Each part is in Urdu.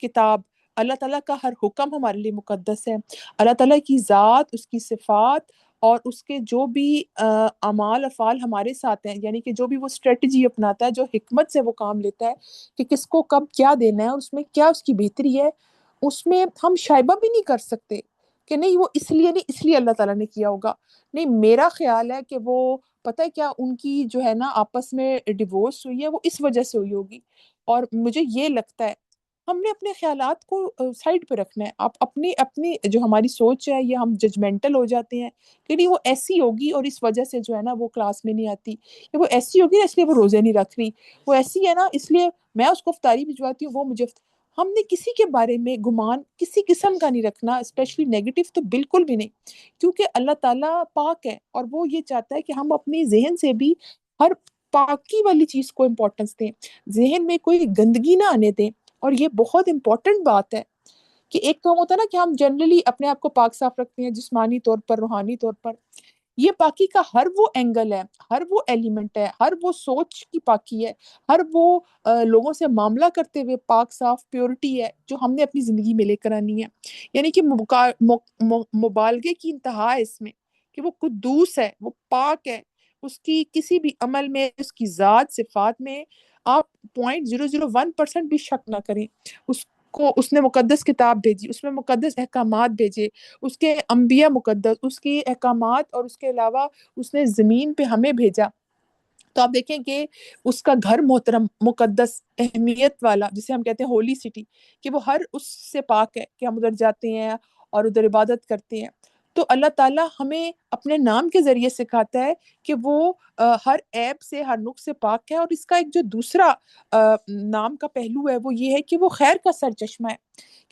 کتاب، اللہ تعالیٰ کا ہر حکم ہمارے لیے مقدس ہے، اللہ تعالیٰ کی ذات، اس کی صفات اور اس کے جو بھی اعمال افعال ہمارے ساتھ ہیں، یعنی کہ جو بھی وہ اسٹریٹجی اپناتا ہے، جو حکمت سے وہ کام لیتا ہے کہ کس کو کب کیا دینا ہے اور اس میں کیا اس کی بہتری ہے، اس میں ہم شائبہ بھی نہیں کر سکتے کہ نہیں وہ اس لیے اللہ تعالیٰ نے کیا ہوگا. نہیں، میرا خیال ہے کہ وہ پتہ ہے کیا، ان کی جو ہے نا آپس میں ڈیورس ہوئی ہے وہ اس وجہ سے ہوئی ہوگی. اور مجھے یہ لگتا ہے ہم نے اپنے خیالات کو سائڈ پہ رکھنا ہے. آپ اپنی اپنی جو ہماری سوچ ہے یہ ہم ججمنٹل ہو جاتے ہیں کہ نہیں وہ ایسی ہوگی اور اس وجہ سے جو ہے نا وہ کلاس میں نہیں آتی، یا وہ ایسی ہوگی نا اس لیے وہ روزے نہیں رکھ رہی، وہ ایسی ہے نا اس لیے میں اس کو افطاری بھجواتی ہوں وہ مجھے ہم نے کسی کے بارے میں گمان کسی قسم کا نہیں رکھنا، اسپیشلی نیگیٹو تو بالکل بھی نہیں، کیونکہ اللہ تعالیٰ پاک ہے اور وہ یہ چاہتا ہے کہ ہم اپنی ذہن سے بھی ہر پاکی والی چیز کو امپورٹنس دیں، ذہن میں کوئی گندگی نہ آنے دیں. اور یہ بہت امپورٹنٹ بات ہے کہ ایک تو ہوتا ہے نا کہ ہم جنرلی اپنے آپ کو پاک صاف رکھتے ہیں جسمانی طور پر، روحانی طور پر. یہ پاکی کا ہر وہ اینگل ہے، ہر وہ ایلیمنٹ ہے، ہر وہ سوچ کی پاکی ہے، ہر وہ لوگوں سے معاملہ کرتے ہوئے پاک صاف پیورٹی ہے جو ہم نے اپنی زندگی میں لے کر آنی ہے. یعنی کہ مبالغے کی انتہا ہے اس میں کہ وہ قدوس ہے، وہ پاک ہے، اس کی کسی بھی عمل میں، اس کی ذات صفات میں آپ 0.001% بھی شک نہ کریں. اس کو اس نے مقدس کتاب بھیجی، اس میں مقدس احکامات بھیجے، اس کے انبیاء مقدس، اس کی احکامات، اور اس کے علاوہ اس نے زمین پہ ہمیں بھیجا. تو آپ دیکھیں کہ اس کا گھر محترم، مقدس، اہمیت والا، جسے ہم کہتے ہیں ہولی سٹی، کہ وہ ہر اس سے پاک ہے کہ ہم ادھر جاتے ہیں اور ادھر عبادت کرتے ہیں. تو اللہ تعالیٰ ہمیں اپنے نام کے ذریعے سکھاتا ہے کہ وہ ہر عیب سے، ہر نقص سے پاک ہے. اور اس کا ایک جو دوسرا نام کا پہلو ہے وہ یہ ہے کہ وہ خیر کا سرچشمہ ہے،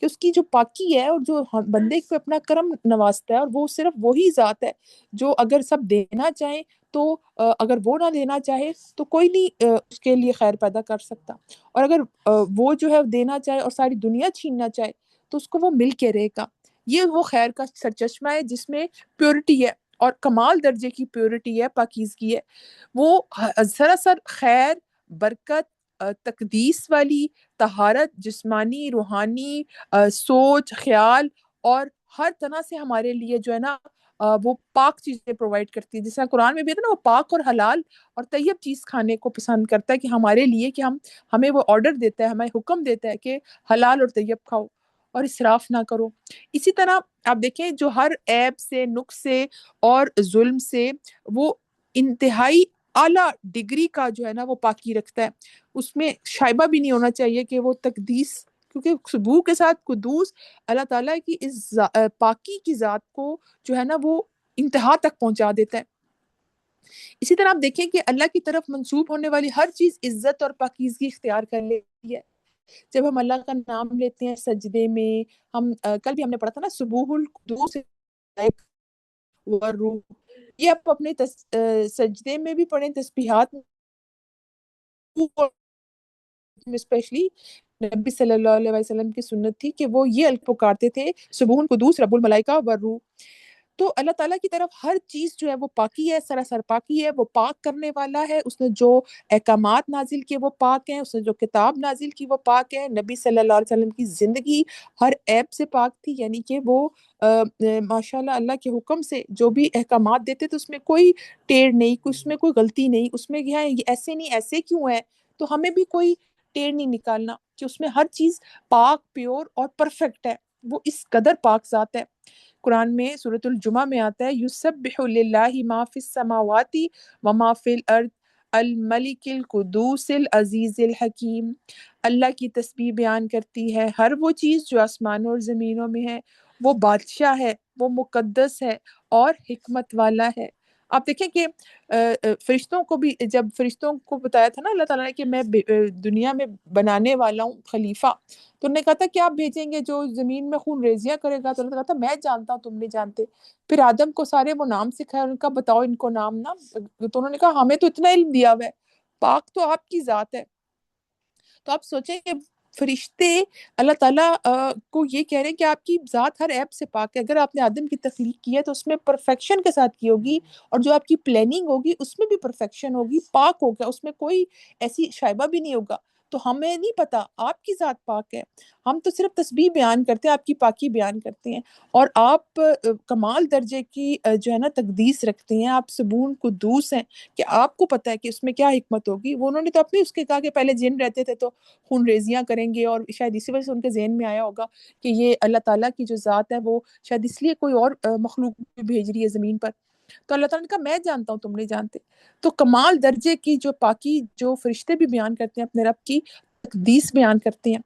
کہ اس کی جو پاکی ہے اور جو بندے کو اپنا کرم نوازتا ہے، اور وہ صرف وہی ذات ہے جو اگر سب دینا چاہیں تو اگر وہ نہ دینا چاہے تو کوئی نہیں اس کے لیے خیر پیدا کر سکتا، اور اگر وہ جو ہے دینا چاہے اور ساری دنیا چھیننا چاہے تو اس کو وہ مل کے رہے گا. یہ وہ خیر کا سرچشمہ ہے جس میں پیورٹی ہے، اور کمال درجے کی پیورٹی ہے، پاکیزگی ہے. وہ سراسر خیر، برکت، تقدیس والی، طہارت، جسمانی، روحانی، سوچ، خیال، اور ہر طرح سے ہمارے لیے جو ہے نا وہ پاک چیزیں پرووائڈ کرتی ہے. جس طرح قرآن میں بھی ہے نا، وہ پاک اور حلال اور طیب چیز کھانے کو پسند کرتا ہے کہ ہمارے لیے، کہ ہمیں وہ آرڈر دیتا ہے، ہمیں حکم دیتا ہے کہ حلال اور طیب کھاؤ اور اسراف نہ کرو. اسی طرح آپ دیکھیں جو ہر عیب سے، نقص سے اور ظلم سے وہ انتہائی اعلیٰ ڈگری کا جو ہے نا وہ پاکی رکھتا ہے. اس میں شائبہ بھی نہیں ہونا چاہیے کہ وہ تقدیس، کیونکہ سبوح کے ساتھ قدوس اللہ تعالیٰ کی اس پاکی کی ذات کو جو ہے نا وہ انتہا تک پہنچا دیتا ہے. اسی طرح آپ دیکھیں کہ اللہ کی طرف منسوب ہونے والی ہر چیز عزت اور پاکیزگی اختیار کر لیتی ہے. جب ہم اللہ کا نام لیتے ہیں سجدے میں، ہم کل بھی ہم نے پڑھا تھا نا، سبوح القدوس والروح، یہ آپ اپنے سجدے میں بھی پڑھیں، تسبیحات میں اسپیشلی نبی صلی اللہ علیہ وسلم کی سنت تھی کہ وہ یہ پکارتے تھے، سبوح القدوس رب الملائکہ والروح. تو اللہ تعالیٰ کی طرف ہر چیز جو ہے وہ پاکی ہے، سراسر پاکی ہے، وہ پاک کرنے والا ہے. اس نے جو احکامات نازل کیے وہ پاک ہیں، اس نے جو کتاب نازل کی وہ پاک ہے. نبی صلی اللہ علیہ وسلم کی زندگی ہر عیب سے پاک تھی، یعنی کہ وہ ماشاءاللہ اللہ کے حکم سے جو بھی احکامات دیتے تو اس میں کوئی ٹیڑھ نہیں، اس میں کوئی غلطی نہیں، اس میں کیا ہے یہ ایسے نہیں، ایسے کیوں ہے. تو ہمیں بھی کوئی ٹیڑھ نہیں نکالنا کہ اس میں ہر چیز پاک، پیور اور پرفیکٹ ہے. وہ اس قدر پاک ذات ہے. قرآن میں سورۃ الجمعہ میں آتا ہے یسبح للہ ما فی السماوات وما فی الارض الملک القدوس العزیز الحکیم. اللہ کی تسبیح بیان کرتی ہے ہر وہ چیز جو آسمانوں اور زمینوں میں ہے. وہ بادشاہ ہے، وہ مقدس ہے اور حکمت والا ہے. آپ دیکھیں کہ فرشتوں کو بھی، جب فرشتوں کو بتایا تھا نا اللہ تعالیٰ نے کہ میں دنیا میں بنانے والا ہوں خلیفہ، تو انہوں نے کہا تھا کہ آپ بھیجیں گے جو زمین میں خون ریزیاں کرے گا. تو اللہ نے کہا تھا میں جانتا ہوں، تم نہیں جانتے. پھر آدم کو سارے وہ نام سکھائے، ان کا بتاؤ ان کو نام نا. تو انہوں نے کہا ہمیں تو اتنا علم دیا ہوا ہے، پاک تو آپ کی ذات ہے. تو آپ سوچیں کہ فرشتے اللہ تعالیٰ کو یہ کہہ رہے ہیں کہ آپ کی ذات ہر عیب سے پاک ہے. اگر آپ نے آدم کی تخلیق کی ہے تو اس میں پرفیکشن کے ساتھ کی ہوگی، اور جو آپ کی پلاننگ ہوگی اس میں بھی پرفیکشن ہوگی، پاک ہوگا، اس میں کوئی ایسی شائبہ بھی نہیں ہوگا. تو ہمیں نہیں پتا آپ کی ذات پاک ہے، ہم تو صرف تسبیح بیان کرتے ہیں، آپ کی پاکی بیان کرتے ہیں، اور آپ کمال درجے کی جو ہے نا تقدیس رکھتے ہیں، آپ سبون قدوس ہیں کہ آپ کو پتا ہے کہ اس میں کیا حکمت ہوگی۔ وہ انہوں نے تو اپنے اس کے کہا کہ پہلے جن رہتے تھے تو خون ریزیاں کریں گے، اور شاید اسی وجہ سے ان کے ذہن میں آیا ہوگا کہ یہ اللہ تعالیٰ کی جو ذات ہے وہ شاید اس لیے کوئی اور مخلوق بھیج رہی ہے زمین پر۔ تو اللہ تعالیٰ نے کہا میں جانتا ہوں، تم نہیں جانتے۔ تو کمال درجے کی جو پاکی جو فرشتے بھی بیان کرتے ہیں اپنے رب کی تقدیس بیان کرتے ہیں،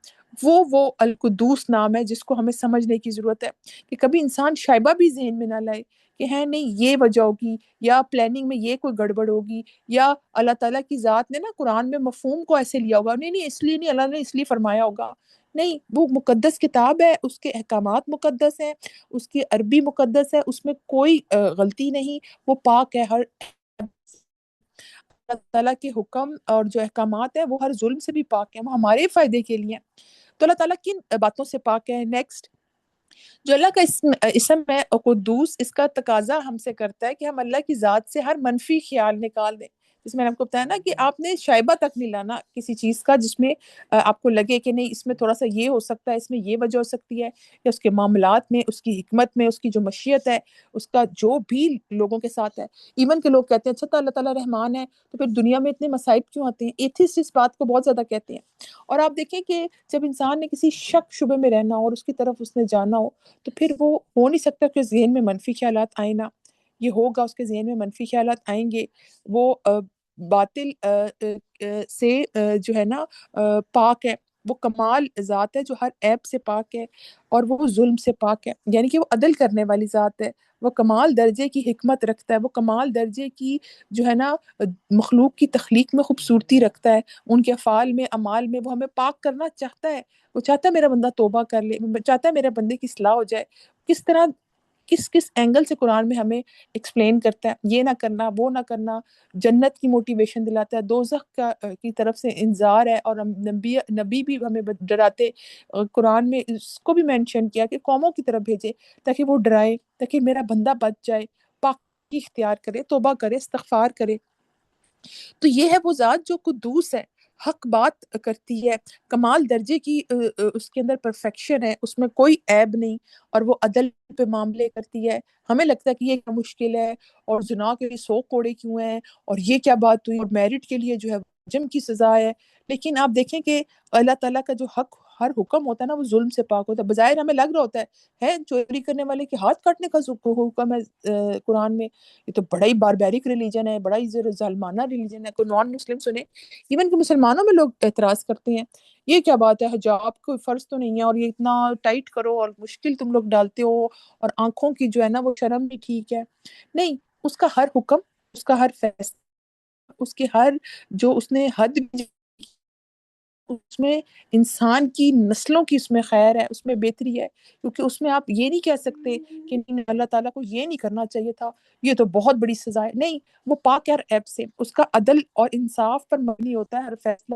وہ القدوس نام ہے جس کو ہمیں سمجھنے کی ضرورت ہے، کہ کبھی انسان شائبہ بھی ذہن میں نہ لائے کہ ہے نہیں یہ وجہ ہوگی، یا پلاننگ میں یہ کوئی گڑبڑ ہوگی، یا اللہ تعالیٰ کی ذات نے نا قرآن میں مفہوم کو ایسے لیا ہوگا، نہیں نہیں اس لیے نہیں، اللہ نے اس لیے فرمایا ہوگا۔ نہیں، وہ مقدس کتاب ہے، اس کے احکامات مقدس ہیں، اس کی عربی مقدس ہے، اس میں کوئی غلطی نہیں، وہ پاک ہے۔ ہر اللہ تعالیٰ کے حکم اور جو احکامات ہیں وہ ہر ظلم سے بھی پاک ہیں، وہ ہمارے فائدے کے لیے ہیں۔ تو اللہ تعالیٰ کن باتوں سے پاک ہے؟ نیکسٹ، جو اللہ کا اسم ہے قدوس، اس کا تقاضا ہم سے کرتا ہے کہ ہم اللہ کی ذات سے ہر منفی خیال نکال دیں۔ جس میں نے آپ کو بتایا نا کہ آپ نے شائبہ تک نہیں لانا کسی چیز کا جس میں آپ کو لگے کہ نہیں اس میں تھوڑا سا یہ ہو سکتا ہے، اس میں یہ وجہ ہو سکتی ہے، یا اس کے معاملات میں، اس کی حکمت میں، اس کی جو مشیت ہے، اس کا جو بھی لوگوں کے ساتھ ہے۔ ایون کہ لوگ کہتے ہیں اچھا تو اللہ تعالیٰ رحمان ہے تو پھر دنیا میں اتنے مصائب کیوں آتے ہیں؟ ایتھسٹ اس بات کو بہت زیادہ کہتے ہیں۔ اور آپ دیکھیں کہ جب انسان نے کسی شک شبے میں رہنا ہو اور اس کی طرف اس نے جانا ہو، تو پھر وہ ہو نہیں سکتا کہ ذہن میں منفی خیالات آئیں نہ، یہ ہوگا، اس کے ذہن میں منفی خیالات آئیں گے۔ وہ باطل سے جو ہے نا پاک ہے، وہ کمال ذات ہے جو ہر عیب سے پاک ہے، اور وہ ظلم سے پاک ہے، یعنی کہ وہ عدل کرنے والی ذات ہے، وہ کمال درجے کی حکمت رکھتا ہے، وہ کمال درجے کی جو ہے نا مخلوق کی تخلیق میں خوبصورتی رکھتا ہے، ان کے افعال میں، اعمال میں وہ ہمیں پاک کرنا چاہتا ہے۔ وہ چاہتا ہے میرا بندہ توبہ کر لے، چاہتا ہے میرے بندے کی اصلاح ہو جائے۔ کس طرح، کس کس اینگل سے قرآن میں ہمیں ایکسپلین کرتا ہے، یہ نہ کرنا، وہ نہ کرنا، جنت کی موٹیویشن دلاتا ہے، دوزخ کی طرف سے انذار ہے، اور نبی بھی ہمیں ڈراتے، قرآن میں اس کو بھی مینشن کیا کہ قوموں کی طرف بھیجے تاکہ وہ ڈرائے، تاکہ میرا بندہ بچ جائے، پاکی اختیار کرے، توبہ کرے، استغفار کرے۔ تو یہ ہے وہ ذات جو قدوس ہے، حق بات کرتی ہے، کمال درجے کی اس کے اندر پرفیکشن ہے، اس میں کوئی عیب نہیں، اور وہ عدل پہ معاملے کرتی ہے۔ ہمیں لگتا ہے کہ یہ کیا مشکل ہے، اور زنا کے لیے 100 کوڑے کیوں ہیں، اور یہ کیا بات ہوئی، اور میرٹ کے لیے جو ہے جم کی سزا ہے۔ لیکن آپ دیکھیں کہ اللہ تعالیٰ کا جو حق ہر حکم ہوتا ہے نا وہ ظلم سے پاک ہوتا ہے۔ بظاہر ہمیں لگ رہا ہوتا ہے چوری کرنے والے کے ہاتھ کاٹنے کا حکم ہے قرآن میں، یہ تو بڑا ہی باربیرک ریلیجن ہے، بڑا ہی ظالمانہ ریلیجن ہے، کوئی نان مسلم سنے، ایون کہ مسلمانوں میں لوگ اعتراض کرتے ہیں یہ کیا بات ہے، حجاب کوئی فرض تو نہیں ہے، اور یہ اتنا ٹائٹ کرو اور مشکل تم لوگ ڈالتے ہو، اور آنکھوں کی جو ہے نا وہ شرم بھی ٹھیک ہے۔ نہیں، اس کا ہر حکم، اس کا ہر فیصلہ، اس کے ہر جو اس نے حد اس میں انسان کی نسلوں کی اس میں خیر ہے، اس میں بہتری ہے، کیونکہ اس میں آپ یہ نہیں کہہ سکتے کہ نہیں اللہ تعالیٰ کو یہ نہیں کرنا چاہیے تھا، یہ تو بہت بڑی سزا ہے۔ نہیں، وہ پاک ہے ہر عیب سے، اس کا عدل اور انصاف پر مبنی ہوتا ہے ہر فیصلہ،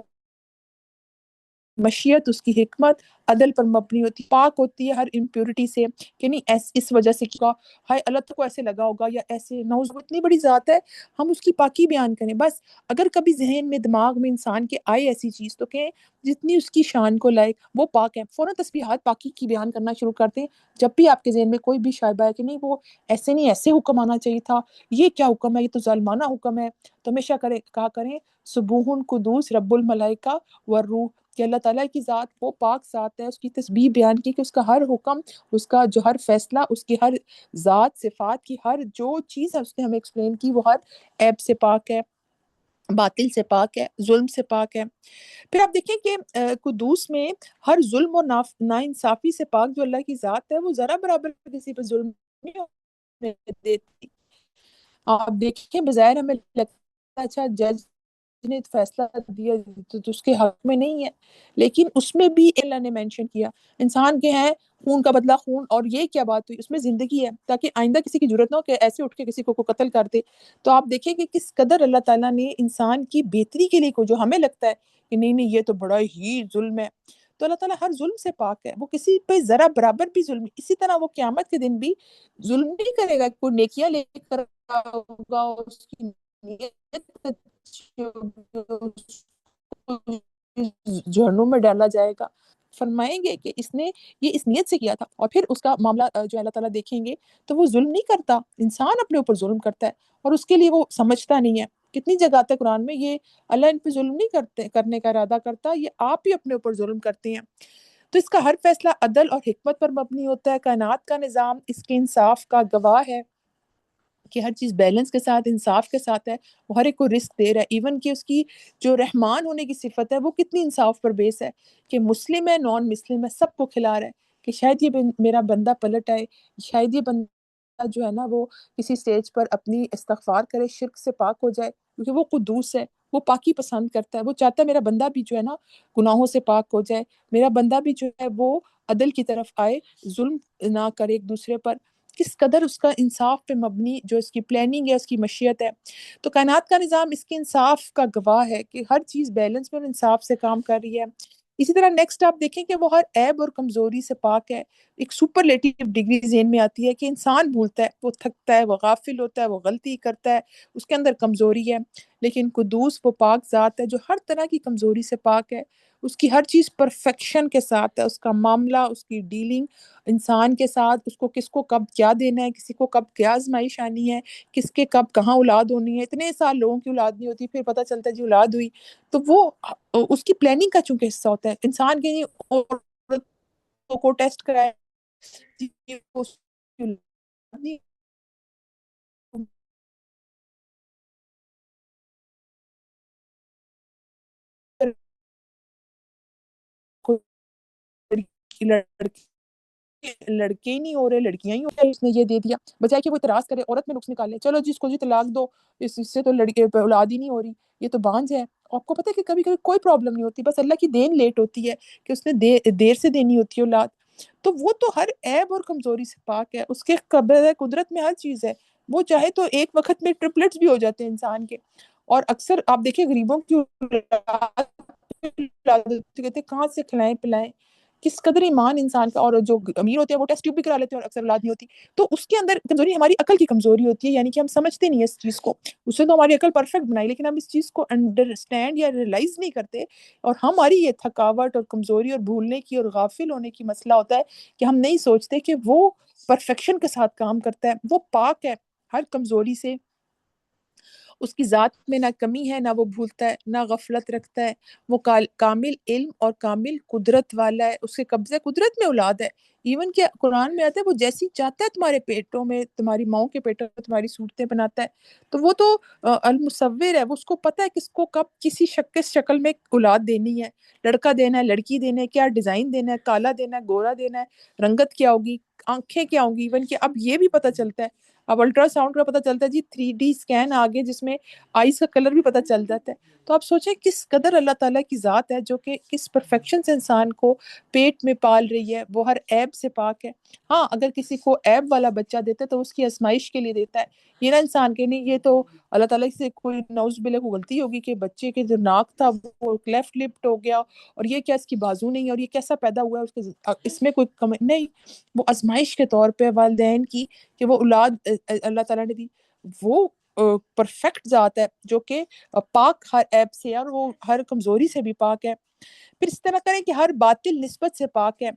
مشیت اس کی حکمت عدل پر مبنی ہوتی ہے، پاک ہوتی ہے ہر امپیورٹی سے، کہ نہیں اس وجہ سے کیا ہائے اللہ کو ایسے لگا ہوگا، یا ایسے نوز اتنی بڑی ذات ہے، ہم اس کی پاکی بیان کریں۔ بس اگر کبھی ذہن میں، دماغ میں انسان کے آئے ایسی چیز تو کہیں جتنی اس کی شان کو لائق وہ پاک ہے، فوراً تسبیحات پاکی کی بیان کرنا شروع کر دیں۔ جب بھی آپ کے ذہن میں کوئی بھی شائبہ ہے کہ نہیں وہ ایسے نہیں، ایسے حکم آنا چاہیے تھا، یہ کیا حکم ہے، یہ تو ظالمانہ حکم ہے، تو ہمیشہ کہا کریں سبوح قدوس رب الملائکہ والروح، کہ اللہ تعالیٰ کی ذات وہ پاک ذات ہے، اس کی تسبیح بیان کی کہ اس کا ہر حکم، اس کا جو ہر فیصلہ، اس کی ہر ذات صفات کی ہر جو چیز ہے اس نے ہمیں ایکسپلین کی، وہ ہر عیب سے پاک ہے، باطل سے پاک ہے، ظلم سے پاک ہے۔ پھر آپ دیکھیں کہ قدوس میں ہر ظلم اور ناانصافی سے پاک جو اللہ کی ذات ہے وہ ذرا برابر کسی پہ ظلم نہیں ہونے دیتی۔ آپ دیکھیں بظاہر ہمیں لگتا ہے اچھا جج نے فیصلہ دیا تو اس کے حق میں نہیں ہے، لیکن اس میں بھی اللہ نے مینشن کیا انسان کے ہیں خون کا بدلہ خون، اور یہ کیا بات ہوئی، اس میں زندگی ہے تاکہ آئندہ کسی کی ضرورت نہ ہو کہ ایسے اٹھ کے کسی کو قتل کر دے۔ تو آپ دیکھیں کہ کس قدر اللہ تعالیٰ نے انسان کی بہتری کے لیے کو، جو ہمیں لگتا ہے کہ نہیں نہیں یہ تو بڑا ہی ظلم ہے، تو اللہ تعالیٰ ہر ظلم سے پاک ہے، وہ کسی پہ ذرا برابر بھی ظلم، اسی طرح وہ قیامت کے دن بھی ظلم نہیں کرے گا، کوئی نیکیاں لے کر ہوگا، اس کی نیت اچھی ہوگی، جہنم میں ڈالا جائے گا. فرمائیں گے کہ اس نے یہ اس نیت سے کیا تھا. اور پھر اس کا معاملہ جو اللہ تعالیٰ دیکھیں گے تو وہ ظلم نہیں کرتا. انسان اپنے اوپر ظلم کرتا ہے اور اس کے لیے وہ سمجھتا نہیں ہے. کتنی جگہ آتا ہے قرآن میں یہ اللہ ان پہ ظلم نہیں کرنے کا ارادہ کرتا, یہ آپ ہی اپنے اوپر ظلم کرتے ہیں. تو اس کا ہر فیصلہ عدل اور حکمت پر مبنی ہوتا ہے. کائنات کا نظام اس کے انصاف کا گواہ ہے کہ ہر چیز بیلنس کے ساتھ, انصاف کے ساتھ ہے. وہ ہر ایک کو رزق دے رہا ہے. ایون کہ اس کی جو رحمان ہونے کی صفت ہے وہ کتنی انصاف پر بیس ہے کہ مسلم ہے, نان مسلم ہے, سب کو کھلا رہا ہے. کہ شاید یہ میرا بندہ پلٹ آئے, شاید یہ بندہ جو ہے نا وہ کسی سٹیج پر اپنی استغفار کرے, شرک سے پاک ہو جائے, کیونکہ وہ قدوس ہے, وہ پاکی پسند کرتا ہے. وہ چاہتا ہے میرا بندہ بھی جو ہے نا گناہوں سے پاک ہو جائے, میرا بندہ بھی جو ہے وہ عدل کی طرف آئے, ظلم نہ کرے ایک دوسرے پر. کس قدر اس کا انصاف پہ مبنی جو اس کی پلاننگ ہے, اس کی مشیت ہے. تو کائنات کا نظام اس کے انصاف کا گواہ ہے کہ ہر چیز بیلنس میں اور انصاف سے کام کر رہی ہے. اسی طرح نیکسٹ آپ دیکھیں کہ وہ ہر عیب اور کمزوری سے پاک ہے. ایک سپرلیٹیو ڈگری ذہن میں آتی ہے کہ انسان بھولتا ہے, وہ تھکتا ہے, وہ غافل ہوتا ہے, وہ غلطی کرتا ہے, اس کے اندر کمزوری ہے. لیکن قدوس وہ پاک ذات ہے جو ہر طرح کی کمزوری سے پاک ہے. اس کی ہر چیز پرفیکشن کے ساتھ ہے. اس کا معاملہ, اس کی ڈیلنگ انسان کے ساتھ, اس کو کس کو کب کیا دینا ہے, کسی کو کب کیا آزمائش آنی ہے, کس کے کب کہاں اولاد ہونی ہے. اتنے سال لوگوں کی اولاد نہیں ہوتی, پھر پتہ چلتا ہے جی اولاد ہوئی. تو وہ اس کی پلاننگ کا چونکہ حصہ ہوتا ہے. انسان کے عورتوں کو ٹیسٹ کرائے جی اس کی اولاد نہیں لڑکے ہی نہیں ہو رہے, لڑکیاں ہی ہو رہی, اس نے یہ دے دیا. بجائے کہ وہ اعتراض کرے, عورت میں نقص نکالے, چلو جی اس کو جی طلاق دو, اس سے تو لڑکے اولاد ہی نہیں ہو رہی, یہ تو بانجھ ہے. آپ کو پتہ ہے کہ کبھی کبھی کوئی پرابلم نہیں ہوتی, بس اللہ کی دین لیٹ ہوتی ہے کہ اس نے دیر سے دینی ہوتی ہے اولاد. تو وہ تو ہر عیب اور کمزوری سے پاک ہے. اس کے قدرت میں ہر چیز ہے. وہ چاہے تو ایک وقت میں ٹرپلٹس بھی ہو جاتے ہیں انسان کے. اور اکثر آپ دیکھیں غریبوں کی اولاد کہتے کہاں سے کھلائیں پلائیں. کس قدر ایمان انسان کا. اور جو امیر ہوتے ہیں وہ ٹیسٹ ٹیوب بھی کرا لیتے ہیں اور اکثر اولاد نہیں ہوتی. تو اس کے اندر کمزوری ہماری عقل کی کمزوری ہوتی ہے, یعنی کہ ہم سمجھتے نہیں ہیں اس چیز کو. اس سے تو ہماری عقل پرفیکٹ بنائی, لیکن ہم اس چیز کو انڈرسٹینڈ یا ریئلائز نہیں کرتے. اور ہماری یہ تھکاوٹ اور کمزوری اور بھولنے کی اور غافل ہونے کی مسئلہ ہوتا ہے کہ ہم نہیں سوچتے کہ وہ پرفیکشن کے ساتھ کام کرتا ہے, وہ پاک ہے ہر کمزوری سے. اس کی ذات میں نہ کمی ہے, نہ وہ بھولتا ہے, نہ غفلت رکھتا ہے. وہ کامل علم اور کامل قدرت والا ہے. اس کے قبضے قدرت میں اولاد ہے. ایون کہ قرآن میں آتا ہے وہ جیسی چاہتا ہے تمہارے پیٹوں میں, تمہاری ماؤں کے پیٹوں میں تمہاری صورتیں بناتا ہے. تو وہ تو المصور ہے, وہ اس کو پتہ ہے کس کو کب کسی شکل میں اولاد دینی ہے, لڑکا دینا ہے, لڑکی دینا ہے, کیا ڈیزائن دینا ہے, کالا دینا ہے, گورا دینا ہے, رنگت کیا ہوگی, آنکھیں کیا ہوں گی. ایون کہ اب یہ بھی پتہ چلتا ہے, اب الٹرا ساؤنڈ کا پتہ چلتا ہے جی 3D اسکین آگے جس میں آئیز کا کلر بھی پتہ چل جاتا ہے. تو آپ سوچیں کس قدر اللہ تعالیٰ کی ذات ہے جو کہ کس پرفیکشن سے انسان کو پیٹ میں پال رہی ہے. وہ ہر عیب سے پاک ہے. ہاں اگر کسی کو عیب والا بچہ دیتا ہے تو اس کی آزمائش کے لیے دیتا ہے, یہ نہ انسان کے نہیں, یہ تو اللہ تعالیٰ سے کوئی نعوذ باللہ کو غلطی ہوگی کہ بچے کے جو ناک تھا وہ لیفٹ لپٹ ہو گیا, اور یہ کیا اس کی بازو نہیں, اور یہ کیسا پیدا ہوا ہے, اس میں کوئی کمی نہیں. وہ آزمائش کے طور پہ والدین کی کہ وہ اولاد اللہ تعالیٰ نے دی. وہ پرفیکٹ ذات ہے جو کہ پاک ہر عیب سے اور وہ ہر کمزوری سے بھی پاک ہے. پھر اس طرح کریں کہ ہر باطل نسبت سے پاک ہے.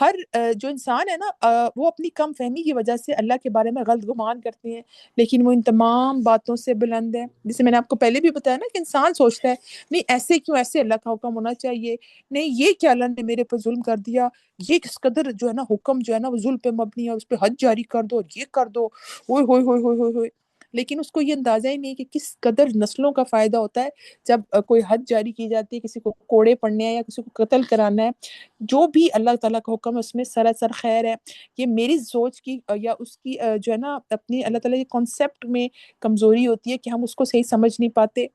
ہر جو انسان ہے نا وہ اپنی کم فہمی کی وجہ سے اللہ کے بارے میں غلط گمان کرتے ہیں, لیکن وہ ان تمام باتوں سے بلند ہے. جسے میں نے آپ کو پہلے بھی بتایا نا کہ انسان سوچتا ہے نہیں ایسے کیوں, ایسے اللہ کا حکم ہونا چاہیے, نہیں یہ کیا اللہ نے میرے پر ظلم کر دیا, یہ کس قدر جو ہے نا حکم جو ہے نا وہ ظلم پہ مبنی ہے, اس پہ حد جاری کر دو, یہ کر دو, ہوئے ہوئے ہوئے ہوئے ہوئے ہوئے. لیکن اس کو یہ اندازہ ہی نہیں کہ کس قدر نسلوں کا فائدہ ہوتا ہے جب کوئی حد جاری کی جاتی ہے, کسی کو کوڑے پڑنے ہیں یا کسی کو قتل کرانا ہے. جو بھی اللہ تعالیٰ کا حکم ہے اس میں سراسر خیر ہے. یہ میری سوچ کی یا اس کی جو ہے نا اپنی اللہ تعالیٰ کے کانسیپٹ میں کمزوری ہوتی ہے کہ ہم اس کو صحیح سمجھ نہیں پاتے.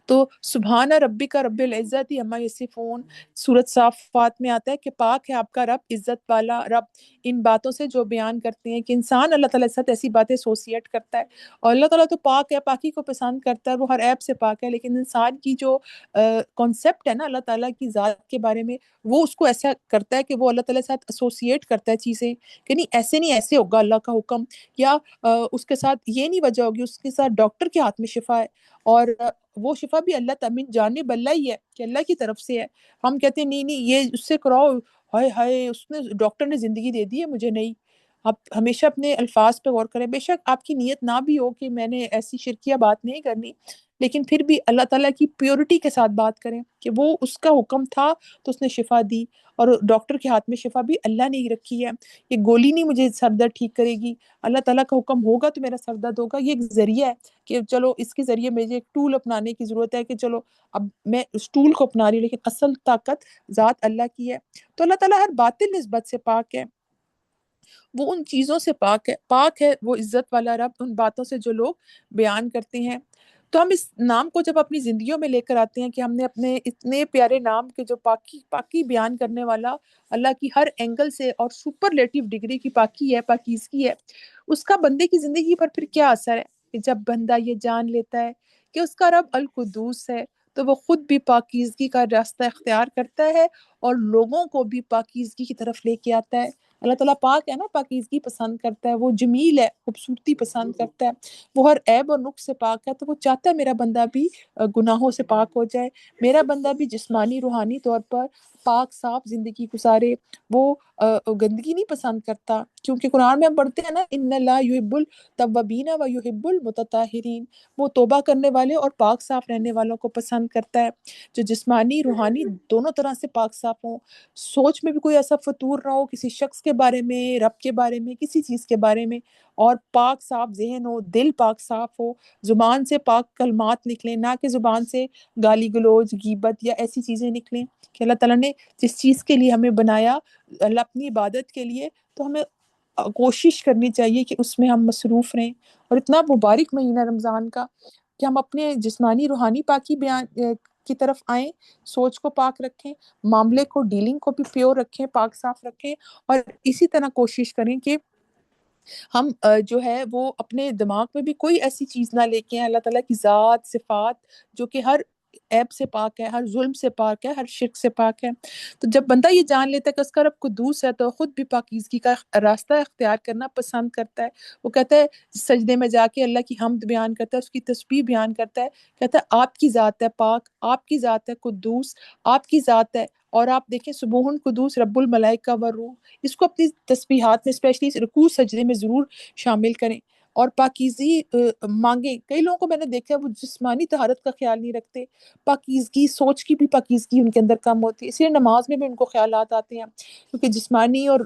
تو سبحان ربک رب العزت عما یصفون سورۃ صافات میں آتا ہے کہ پاک ہے آپ کا رب, عزت والا رب, ان باتوں سے جو بیان کرتے ہیں کہ انسان اللہ تعالیٰ کے ساتھ ایسی باتیں ایسوسیٹ کرتا ہے. اور اللہ تعالیٰ تو پاک ہے, پاکی کو پسند کرتا ہے, وہ ہر عیب سے پاک ہے. لیکن انسان کی جو کانسیپٹ ہے نا اللہ تعالیٰ کی ذات کے بارے میں, وہ اس کو ایسا کرتا ہے کہ وہ اللہ تعالیٰ کے ساتھ ایسوسیٹ کرتا ہے چیزیں کہ نہیں ایسے نہیں ایسے ہوگا اللہ کا حکم, یا اس کے ساتھ یہ نہیں وجہ ہوگی, اس کے ساتھ ڈاکٹر کے ہاتھ میں شفا ہے. اور وہ شفا بھی اللہ من جانب اللہ ہی ہے کہ اللہ کی طرف سے ہے. ہم کہتے ہیں نہیں نہیں یہ اس سے کراؤ، ہائے ہائے اس نے ڈاکٹر نے زندگی دے دی ہے مجھے. نہیں، آپ ہمیشہ اپنے الفاظ پہ غور کریں. بے شک آپ کی نیت نہ بھی ہو کہ میں نے ایسی شرکیہ بات نہیں کرنی، لیکن پھر بھی اللہ تعالیٰ کی پیورٹی کے ساتھ بات کریں کہ وہ اس کا حکم تھا تو اس نے شفا دی، اور ڈاکٹر کے ہاتھ میں شفا بھی اللہ نے ہی رکھی ہے. یہ گولی نہیں مجھے سر درد ٹھیک کرے گی، اللہ تعالیٰ کا حکم ہوگا تو میرا سر درد ہوگا. یہ ایک ذریعہ ہے کہ چلو اس کے ذریعے مجھے ایک ٹول اپنانے کی ضرورت ہے کہ چلو اب میں اس ٹول کو اپنا رہی ہوں، لیکن اصل طاقت ذات اللہ کی ہے. تو اللہ تعالیٰ ہر باطل نسبت سے پاک ہے، وہ ان چیزوں سے پاک ہے وہ عزت والا رب ان باتوں سے جو لوگ بیان کرتے ہیں. تو ہم اس نام کو جب اپنی زندگیوں میں لے کر آتے ہیں کہ ہم نے اپنے اتنے پیارے نام کے جو پاکی بیان کرنے والا اللہ کی ہر اینگل سے اور سپرلیٹو ڈگری کی پاکی ہے، پاکیزگی ہے، اس کا بندے کی زندگی پر پھر کیا اثر ہے کہ جب بندہ یہ جان لیتا ہے کہ اس کا رب القدوس ہے تو وہ خود بھی پاکیزگی کا راستہ اختیار کرتا ہے اور لوگوں کو بھی پاکیزگی کی طرف لے کے آتا ہے. اللہ تعالیٰ پاک ہے نا، پاکیزگی پسند کرتا ہے، وہ جمیل ہے، خوبصورتی پسند کرتا ہے، وہ ہر عیب اور نقص سے پاک ہے. تو وہ چاہتا ہے میرا بندہ بھی گناہوں سے پاک ہو جائے، میرا بندہ بھی جسمانی روحانی طور پر پاک صاف زندگی گزارے. وہ گندگی نہیں پسند کرتا، کیونکہ قرآن میں ہم پڑھتے ہیں نا ان اللہ یحب التوابین و یحب المتطہرین، وہ توبہ کرنے والے اور پاک صاف رہنے والوں کو پسند کرتا ہے جو جسمانی روحانی دونوں طرح سے پاک صاف ہوں. سوچ میں بھی کوئی ایسا فطور نہ ہو کسی شخص کے بارے میں، رب کے بارے میں، کسی چیز کے بارے میں، اور پاک صاف ذہن ہو، دل پاک صاف ہو، زبان سے پاک کلمات نکلیں، نہ کہ زبان سے گالی گلوچ غیبت یا ایسی چیزیں نکلیں. کہ اللہ تعالیٰ نے جس چیز کے لیے ہمیں بنایا، اللہ اپنی عبادت کے لیے، تو ہمیں کوشش کرنی چاہیے کہ اس میں ہم مصروف رہیں. اور اتنا مبارک مہینہ رمضان کا کہ ہم اپنے جسمانی روحانی پاکی بیان کی طرف آئیں، سوچ کو پاک رکھیں، معاملے کو ڈیلنگ کو بھی پیور رکھیں، پاک صاف رکھیں، اور اسی طرح کوشش کریں کہ ہم جو ہے وہ اپنے دماغ میں بھی کوئی ایسی چیز نہ لے کے آئیں. اللہ تعالیٰ کی ذات صفات جو کہ ہر عیب سے پاک ہے، ہر ظلم سے پاک ہے، ہر شرک سے پاک ہے. تو جب بندہ یہ جان لیتا ہے کہ اس کا رب قدوس ہے تو خود بھی پاکیزگی کا راستہ اختیار کرنا پسند کرتا ہے. وہ کہتا ہے سجدے میں جا کے اللہ کی حمد بیان کرتا ہے، اس کی تسبیح بیان کرتا ہے، کہتا ہے آپ کی ذات ہے پاک، آپ کی ذات ہے قدوس، آپ کی ذات ہے. اور آپ دیکھیں سبوحن قدوس رب الملائکہ والروح، اس کو اپنی تسبیحات میں اسپیشلی رکوع سجدے میں ضرور شامل کریں اور پاکیزگی مانگیں. کئی لوگوں کو میں نے دیکھا ہے وہ جسمانی طہارت کا خیال نہیں رکھتے، پاکیزگی سوچ کی بھی پاکیزگی ان کے اندر کم ہوتی ہے، اس لیے نماز میں بھی ان کو خیالات آتے ہیں. کیونکہ جسمانی اور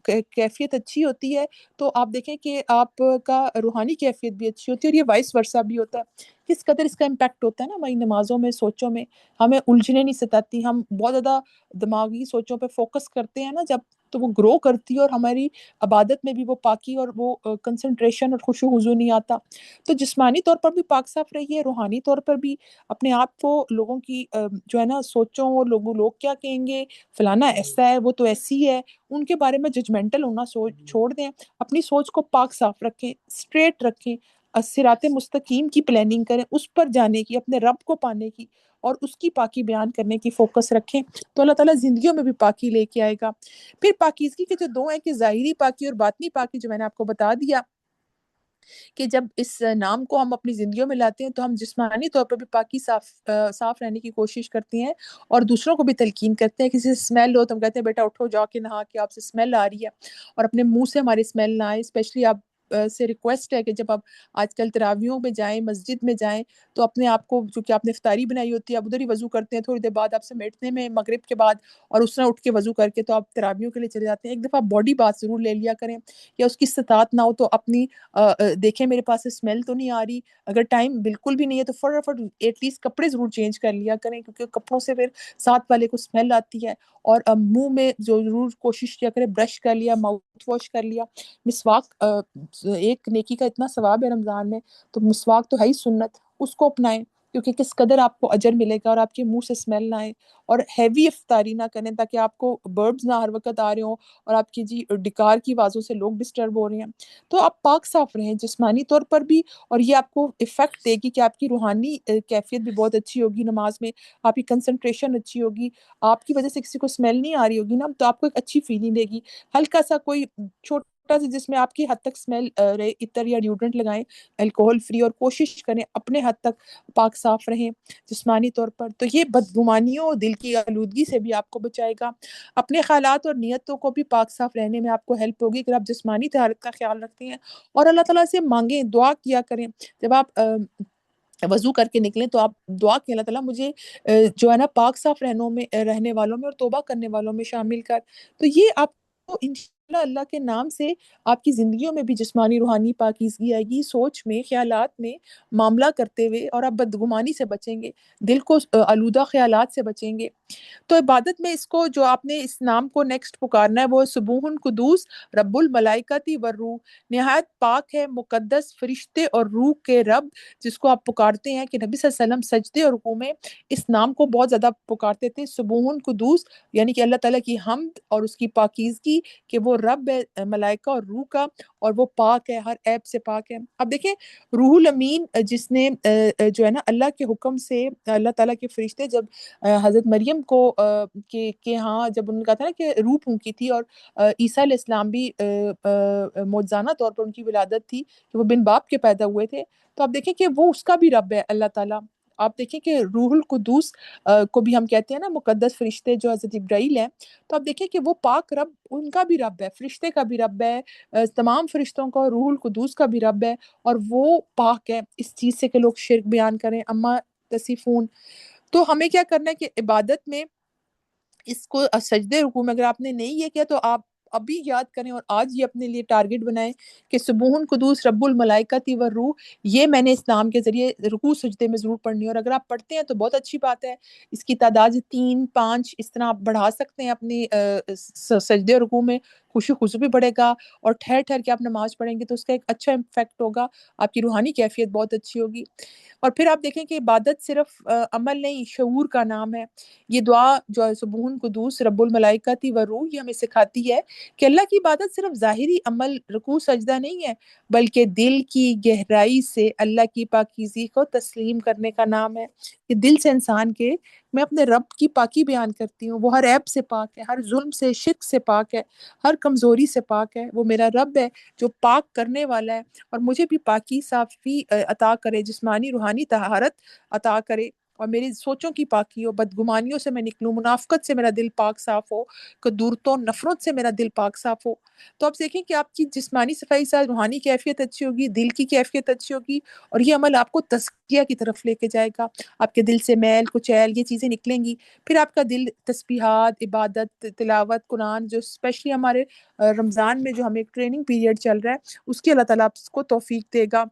کیفیت اچھی ہوتی ہے تو آپ دیکھیں کہ آپ کا روحانی کیفیت بھی اچھی ہوتی ہے، اور یہ وائس ورثہ بھی ہوتا ہے. کس قدر اس کا امپیکٹ ہوتا ہے نا ہماری نمازوں میں، سوچوں میں، ہمیں الجھنیں نہیں ستاتی، ہم بہت زیادہ دماغی سوچوں پہ فوکس کرتے ہیں نا جب، تو وہ گرو کرتی ہے اور ہماری عبادت میں بھی وہ پاکی اور وہ کنسنٹریشن اور خشوع و خضوع نہیں آتا. تو جسمانی طور پر بھی پاک صاف رہیے، روحانی طور پر بھی اپنے آپ کو لوگوں کی جو ہے نا سوچوں، اور لوگ کیا کہیں گے، فلانا ایسا ہے وہ تو ایسی ہے، ان کے بارے میں ججمنٹل ہونا چھوڑ دیں. اپنی سوچ کو پاک صاف رکھیں، اسٹریٹ رکھیں، صراط مستقیم کی پلاننگ کریں، اس پر جانے کی، اپنے رب کو پانے کی اور اس کی پاکی بیان کرنے کی فوکس رکھیں. تو اللہ تعالیٰ زندگیوں میں بھی پاکی لے کے آئے گا. پھر پاکیزگی کے جو دو ہیں کہ ظاہری پاکی اور باطنی پاکی، جو میں نے آپ کو بتا دیا کہ جب اس نام کو ہم اپنی زندگیوں میں لاتے ہیں تو ہم جسمانی طور پر بھی پاکی صاف رہنے کی کوشش کرتے ہیں، اور دوسروں کو بھی تلقین کرتے ہیں. کسی سے اسمیل ہو تو ہم کہتے ہیں بیٹا اٹھو جا کے نہا کے، آپ سے اسمیل آ رہی ہے، اور اپنے منہ سے ہماری اسمیل نہ آئے. اسپیشلی آپ سے ریکویسٹ ہے کہ جب آپ آج کل تراویحوں میں جائیں، مسجد میں جائیں، تو اپنے آپ کو، چونکہ آپ نے افطاری بنائی ہوتی ہے، آپ ادھر ہی وضو کرتے ہیں، تھوڑی دیر بعد آپ سے میٹنے میں مغرب کے بعد، اور اس طرح اٹھ کے وضو کر کے تو آپ تراویحوں کے لیے چلے جاتے ہیں. ایک دفعہ باڈی بات ضرور لے لیا کریں، یا اس کی استطاعت نہ ہو تو اپنی دیکھیں میرے پاس اسمیل تو نہیں آ رہی. اگر ٹائم بالکل بھی نہیں ہے تو فٹافٹ ایٹ لیسٹ کپڑے ضرور چینج کر لیا کریں، کیونکہ کپڑوں سے پھر ساتھ والے کو اسمیل آتی ہے. اور منہ میں جو ضرور کوشش کیا کرے، برش کر لیا، ماؤتھ واش کر لیا. مسواک ایک نیکی کا اتنا ثواب ہے رمضان میں، تو مسواک تو ہے ہی سنت، اس کو اپنائیں، کیونکہ کس قدر آپ کو اجر ملے گا، اور آپ کے منہ سے اسمیل نہ آئے. اور ہیوی افطاری نہ کریں تاکہ آپ کو برڈز نہ ہر وقت آ رہے ہوں اور آپ کی ڈکار کی آوازوں سے لوگ ڈسٹرب ہو رہے ہیں. تو آپ پاک صاف رہیں جسمانی طور پر بھی، اور یہ آپ کو افیکٹ دے گی کہ آپ کی روحانی کیفیت بھی بہت اچھی ہوگی. نماز میں آپ کی کنسنٹریشن اچھی ہوگی، آپ کی وجہ سے کسی کو اسمیل نہیں آ رہی ہوگی نا، تو آپ کو ایک اچھی فیلنگ دے گی. ہلکا سا کوئی چھوٹا سے جس میں آپ کی حد تک اسمیل عطر یا ڈیوڈرنٹ لگائیں، الکوہل فری، اور کوشش کریں اپنے حد تک پاک صاف رہیں جسمانی طور پر، تو یہ بدگمانیوں اور دل کی آلودگی سے بھی آپ کو بچائے گا۔ اپنے خیالات اور نیتوں کو بھی پاک صاف رہنے میں آپ کو ہیلپ ہوگی اگر آپ جسمانی طہارت کا خیال رکھتے ہیں، اور اللہ تعالیٰ سے مانگیں، دعا کیا کریں۔ جب آپ وضو کر کے نکلیں تو آپ دعا کہ اللہ تعالیٰ مجھے جو ہے نا پاک صاف رہنے والوں میں اور توبہ کرنے والوں میں شامل کر۔ تو یہ آپ کو انشاءاللہ اللہ کے نام سے آپ کی زندگیوں میں بھی جسمانی روحانی پاکیزگی آئے گی، سوچ میں، خیالات میں معاملہ کرتے ہوئے، اور آپ بدگمانی سے بچیں گے، دل کو آلودہ خیالات سے بچیں گے۔ تو عبادت میں اس کو جو آپ نے اس نام کو نیکسٹ پکارنا ہے وہ سبوح قدوس رب الملائکتی والروح، نہایت پاک ہے مقدس فرشتے اور روح کے رب، جس کو آپ پکارتے ہیں کہ نبی صلی اللہ علیہ وسلم سجدے اور رکوع میں اس نام کو بہت زیادہ پکارتے تھے، سبوح قدوس، یعنی کہ اللہ تعالیٰ کی حمد اور اس کی پاکیزگی کہ وہ رب ہے ملائکہ اور روح کا، اور وہ پاک ہے، ہر عیب سے پاک ہے۔ اب دیکھیں روح الامین جس نے جو ہے نا اللہ کے حکم سے اللہ تعالیٰ کے فرشتے جب حضرت مریم کو کہ ہاں جب انہوں نے کہا تھا نا کہ روح پھونکی تھی، اور عیسیٰ علیہ السلام بھی معجزانہ طور پر ان کی ولادت تھی کہ وہ بن باپ کے پیدا ہوئے تھے، تو آپ دیکھیں کہ وہ اس کا بھی رب ہے اللہ تعالیٰ۔ آپ دیکھیں کہ روح القدوس کو بھی ہم کہتے ہیں نا مقدس فرشتے جو حضرت جبرائیل ہیں، تو آپ دیکھیں کہ وہ پاک رب ان کا بھی رب ہے، فرشتے کا بھی رب ہے، تمام فرشتوں کا، روح القدوس کا بھی رب ہے، اور وہ پاک ہے اس چیز سے کہ لوگ شرک بیان کریں، اما تصفون۔ تو ہمیں کیا کرنا ہے کہ عبادت میں اس کو سجدے رکوع میں اگر آپ نے نہیں یہ کیا تو آپ ابھی یاد کریں اور آج یہ اپنے لیے ٹارگٹ بنائیں کہ سبوح قدوس رب الملائکتی والروح، یہ میں نے اس نام کے ذریعے رکوع سجدے میں ضرور پڑھنی ہے، اور اگر آپ پڑھتے ہیں تو بہت اچھی بات ہے، اس کی تعداد 3 5 اس طرح آپ بڑھا سکتے ہیں اپنی سجدے اور رکوع میں، خوشی خضوع بھی بڑھے گا، اور ٹھہر ٹھہر کے آپ نماز پڑھیں گے تو اس کا ایک اچھا امپیکٹ ہوگا، آپ کی روحانی کیفیت بہت اچھی ہوگی۔ اور پھر آپ دیکھیں کہ عبادت صرف عمل نہیں، شعور کا نام ہے۔ یہ دعا جو ہے سبوح قدوس رب الملائکتی والروح، یہ ہمیں سکھاتی ہے کہ اللہ کی عبادت صرف ظاہری عمل رکوع سجدہ نہیں ہے، بلکہ دل کی گہرائی سے اللہ کی پاکیزگی کو تسلیم کرنے کا نام ہے، کہ دل سے انسان کے میں اپنے رب کی پاکی بیان کرتی ہوں، وہ ہر عیب سے پاک ہے، ہر ظلم سے، شرک سے پاک ہے، ہر کمزوری سے پاک ہے، وہ میرا رب ہے جو پاک کرنے والا ہے، اور مجھے بھی پاکی صافی عطا کرے، جسمانی روحانی طہارت عطا کرے، اور میری سوچوں کی پاکی ہو، بدگمانیوں سے میں نکلوں، منافقت سے میرا دل پاک صاف ہو، کدورتوں نفرت سے میرا دل پاک صاف ہو۔ تو آپ دیکھیں کہ آپ کی جسمانی صفائی سے روحانی کیفیت اچھی ہوگی، دل کی کیفیت اچھی ہوگی، اور یہ عمل آپ کو تزکیہ کی طرف لے کے جائے گا، آپ کے دل سے میل کچیل یہ چیزیں نکلیں گی، پھر آپ کا دل تسبیحات، عبادت، تلاوت قرآن، جو اسپیشلی ہمارے رمضان میں جو ہمیں ایک ٹریننگ پیریڈ چل رہا ہے اس کی اللہ تعالیٰ آپ کو توفیق دے گا۔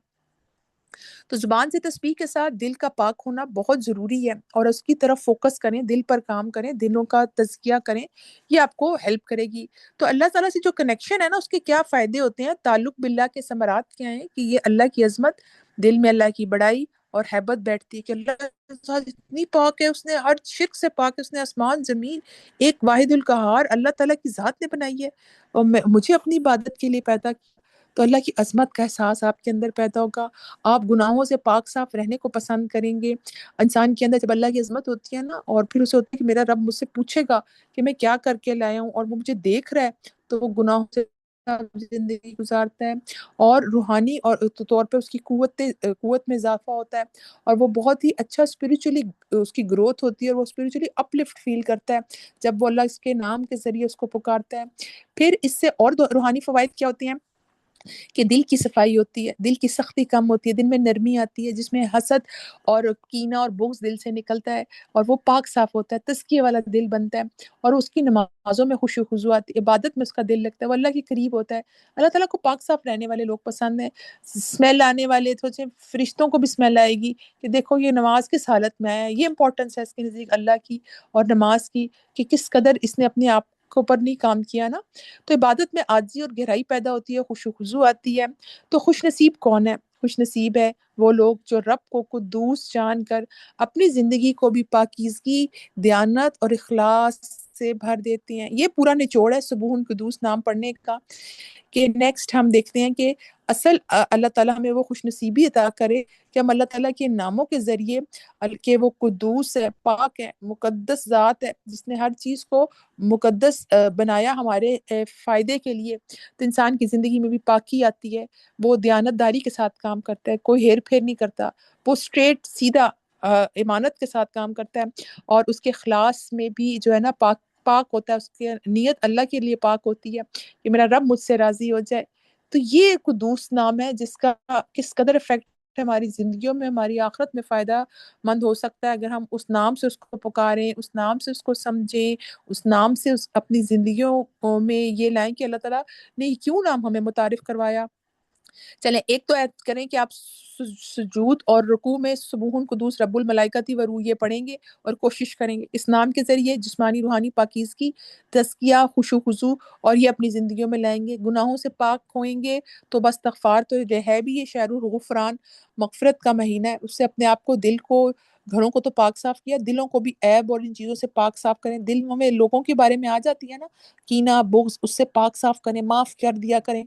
تو زبان سے تسبیح کے ساتھ دل کا پاک ہونا بہت ضروری ہے، اور اس کی طرف فوکس کریں، دل پر کام کریں، دلوں کا تزکیہ کریں، یہ آپ کو ہیلپ کرے گی۔ تو اللہ تعالیٰ سے جو کنیکشن ہے نا اس کے کیا فائدے ہوتے ہیں، تعلق باللہ کے ثمرات کیا ہیں، کہ یہ اللہ کی عظمت، دل میں اللہ کی بڑائی اور ہیبت بیٹھتی ہے کہ اللہ تعالیٰ اتنی پاک ہے، اس نے ہر شرک سے پاک ہے، اس نے آسمان زمین ایک واحد القہار اللہ تعالیٰ کی ذات نے بنائی ہے، اور مجھے اپنی عبادت کے لیے پیدا کیا، تو اللہ کی عظمت کا احساس آپ کے اندر پیدا ہوگا، آپ گناہوں سے پاک صاف رہنے کو پسند کریں گے۔ انسان کے اندر جب اللہ کی عظمت ہوتی ہے نا، اور پھر اسے ہوتا ہے کہ میرا رب مجھ سے پوچھے گا کہ میں کیا کر کے لایا ہوں، اور وہ مجھے دیکھ رہا ہے، تو وہ گناہوں سے زندگی گزارتا ہے، اور روحانی اور طور پہ اس کی قوت میں اضافہ ہوتا ہے، اور وہ بہت ہی اچھا اسپریچولی اس کی گروتھ ہوتی ہے، اور وہ اسپریچولی اپلفٹ فیل کرتا ہے جب وہ اللہ اس کے نام کے ذریعے اس کو پکارتا ہے۔ پھر اس سے اور روحانی فوائد کیا ہوتی ہیں کہ دل کی صفائی ہوتی ہے، دل کی سختی کم ہوتی ہے، دل میں نرمی آتی ہے، جس میں حسد اور کینہ اور بغض دل سے نکلتا ہے، اور وہ پاک صاف ہوتا ہے، تزکیہ والا دل بنتا ہے، اور اس کی نمازوں میں خشوع و خضوع آتی ہے، عبادت میں اس کا دل لگتا ہے، وہ اللہ کے قریب ہوتا ہے۔ اللہ تعالیٰ کو پاک صاف رہنے والے لوگ پسند ہیں، اسمیل آنے والے سوچیں فرشتوں کو بھی اسمیل آئے گی کہ دیکھو یہ نماز کس حالت میں ہے، یہ امپورٹنس ہے اس کے نزدیک اللہ کی اور نماز کی، کہ کس قدر اس نے اپنے آپ کے اوپر نہیں کام کیا نا۔ تو عبادت میں عاجزی اور گہرائی پیدا ہوتی ہے، خشوع و خضوع آتی ہے۔ تو خوش نصیب کون ہے؟ خوش نصیب ہے وہ لوگ جو رب کو قدوس جان کر اپنی زندگی کو بھی پاکیزگی، دیانت اور اخلاص سے بھر دیتے ہیں. یہ پورا نچوڑ ہے سبوح قدوس نام پڑھنے کا. کہ نیکسٹ ہم دیکھتے ہیں کہ اصل اللہ تعالیٰ ہمیں وہ خوش نصیبی عطا کرے کہ ہم اللہ تعالیٰ کے ناموں کے ذریعے کہ وہ قدوس ہے، پاک ہے، مقدس ذات ہے، جس نے ہر چیز کو مقدس بنایا ہمارے فائدے کے لیے. تو انسان کی زندگی میں بھی پاکی آتی ہے. وہ دیانت داری کے ساتھ کام کرتا ہے، کوئی ہیر پھیر نہیں کرتا، وہ اسٹریٹ سیدھا ایمانت کے ساتھ کام کرتا ہے. اور اس کے اخلاص میں بھی جو ہے نا پاک ہوتا ہے، اس کی نیت اللہ کے لیے پاک ہوتی ہے کہ میرا رب مجھ سے راضی ہو جائے. تو یہ قدوس نام ہے جس کا کس قدر افیکٹ ہماری زندگیوں میں، ہماری آخرت میں فائدہ مند ہو سکتا ہے اگر ہم اس نام سے اس کو پکاریں، اس نام سے اس کو سمجھیں، اس نام سے اپنی زندگیوں میں یہ لائیں کہ اللہ تعالیٰ نے کیوں نام ہمیں متعارف کروایا. چلیں ایک تو عہد کریں کہ آپ سجود اور رکوع میں سبوح قدوس رب الملائکتی و روح یہ پڑھیں گے اور کوشش کریں گے اس نام کے ذریعے جسمانی روحانی پاکیزگی، تزکیہ، خشوع خضوع اور یہ اپنی زندگیوں میں لائیں گے. گناہوں سے پاک ہوئیں گے تو بس استغفار تو ہے بھی، یہ شہر الغفران مغفرت کا مہینہ ہے. اس سے اپنے آپ کو، دل کو، گھروں کو تو پاک صاف کیا، دلوں کو بھی عیب اور ان چیزوں سے پاک صاف کریں. دلوں میں لوگوں کے بارے میں آ جاتی ہے نا کینہ بغض، اس سے پاک صاف کریں، معاف کر دیا کریں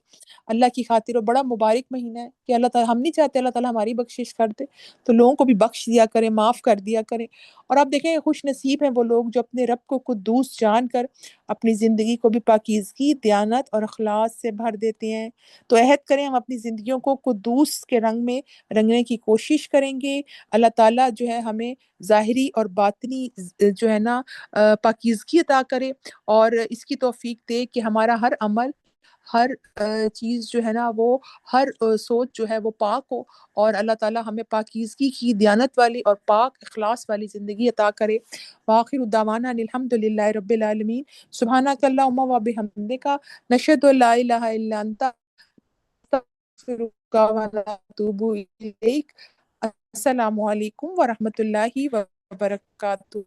اللہ کی خاطر. اور بڑا مبارک مہینہ ہے کہ اللہ تعالیٰ، ہم نہیں چاہتے اللہ تعالیٰ ہماری بخشش کر دے تو لوگوں کو بھی بخش دیا کریں، معاف کر دیا کریں. اور آپ دیکھیں خوش نصیب ہیں وہ لوگ جو اپنے رب کو قدوس جان کر اپنی زندگی کو بھی پاکیزگی، دیانت اور اخلاص سے بھر دیتے ہیں. تو عہد کریں ہم اپنی زندگیوں کو قدوس کے رنگ میں رنگنے کی کوشش کریں گے. اللہ تعالیٰ جو ہے ہمیں ظاہری اور باطنی جو ہے نا پاکیزگی عطا کرے اور اس کی توفیق دے کہ ہمارا ہر عمل، ہر چیز جو ہے نا وہ، ہر سوچ جو ہے وہ پاک ہو اور اللہ تعالیٰ ہمیں پاکیزگی کی، دیانت والی اور پاک اخلاص والی زندگی عطا کرے. وآخر دعوانا ان الحمد للہ رب العالمین. سبحانک اللہم و بحمدک، نشہد ان لا الہ الا انت، نستغفرک و نتوب الیک. السلام علیکم ورحمۃ اللہ وبرکاتہ.